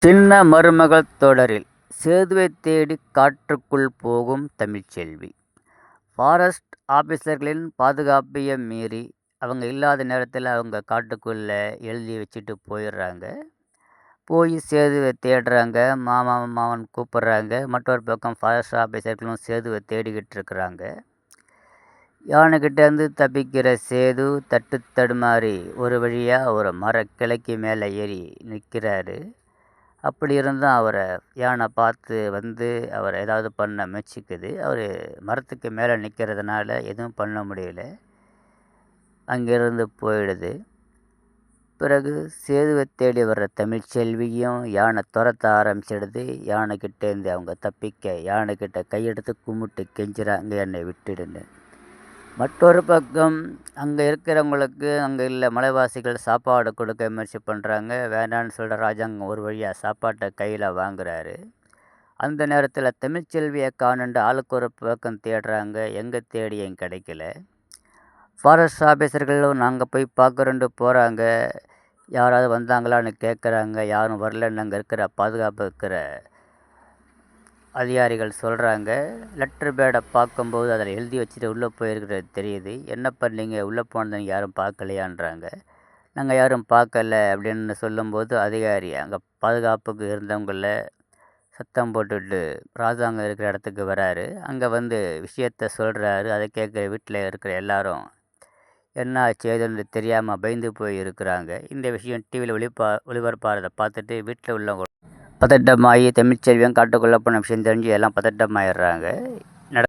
சின்ன மருமகள் தொடரில் சேதுவைத் தேடி காட்டுக்குள் போகும் தமிழ்ச்செல்வி. ஃபாரஸ்ட் ஆபீசர்களின் பாதுகாப்பையும் மீறி அவங்க இல்லாத நேரத்தில் அவங்க காட்டுக்குள்ளே எழுதி வச்சுட்டு போயிடுறாங்க. போய் சேதுவை தேடுறாங்க. மாமன் கூப்பிட்றாங்க. மற்றொரு பக்கம் ஃபாரஸ்ட் ஆபீசர்களும் சேதுவை தேடிக்கிட்டு இருக்கிறாங்க. யானைக்கிட்டேருந்து தப்பிக்கிற சேது தட்டு தடுமாறி ஒரு வழியாக ஒரு மரக்கிளைக்கு மேலே ஏறி நிற்கிறாரு. அப்படி இருந்தும் அவரை யானை பார்த்து வந்து அவரை ஏதாவது பண்ண முயற்சிக்குது. அவர் மரத்துக்கு மேலே நிற்கிறதுனால எதுவும் பண்ண முடியல. அங்கேருந்து போயிடுது. பிறகு சேதுவை தேடி வர்ற தமிழ்ச்செல்வியும் யானை துரத்த ஆரம்பிச்சிடுது. யானைக்கிட்டேருந்து அவங்க தப்பிக்க யானைக்கிட்ட கையெடுத்து கும்பிட்டு கெஞ்சுறாங்க, என்னை விட்டுடுன்னு. மற்றொரு பக்கம் அங்கே இருக்கிறவங்களுக்கு அங்கே இல்லை மலைவாசிகள் சாப்பாடு கொடுக்க முயற்சி பண்ணுறாங்க. வேண்டான்னு சொல்கிற ராஜாங்கம் ஒரு வழியாக சாப்பாட்டை கையில் வாங்குறாரு. அந்த நேரத்தில் தமிழ்ச்செல்வியை காணுண்டு ஆளுக்கு ஒரு பக்கம் தேடுறாங்க. எங்கே தேடியும் கிடைக்கல. ஃபாரஸ்ட் ஆஃபீஸர்களும் நாங்கள் போய் பார்க்குறோண்டு போகிறாங்க. யாராவது வந்தாங்களான்னு கேட்குறாங்க. யாரும் வரலன்னு அங்கே இருக்கிற பாதுகாப்பு இருக்கிற அதிகாரிகள் சொல்கிறாங்க. லெட்டர் பேடை பார்க்கும்போது அதில் எழுதி வச்சுட்டு உள்ளே போயிருக்கிறது தெரியுது. என்ன பண்ணீங்க, உள்ளே போனதை யாரும் பார்க்கலையான்றாங்க. நாங்கள் யாரும் பார்க்கல அப்படின்னு சொல்லும்போது அதிகாரி அங்கே பாதுகாப்புக்கு இருந்தவங்கள சத்தம் போட்டுட்டு ராஜாங்கம் இருக்கிற இடத்துக்கு வராரு. அங்கே வந்து விஷயத்த சொல்கிறாரு. அதை கேட்குற வீட்டில் இருக்கிற எல்லாரும் என்ன செய்யுதுன்னு தெரியாமல் பயந்து போய் இருக்கிறாங்க. இந்த விஷயம் டிவியில் ஒளிபரப்பாகிறத பார்த்துட்டு வீட்டில் உள்ளவங்க பதட்டமாகி தமிழ்ச்செல்வியும் காட்டுக்குள்ளே போன விஷயம் தெரிஞ்சு எல்லாம் பதட்டமாயிடுறாங்க.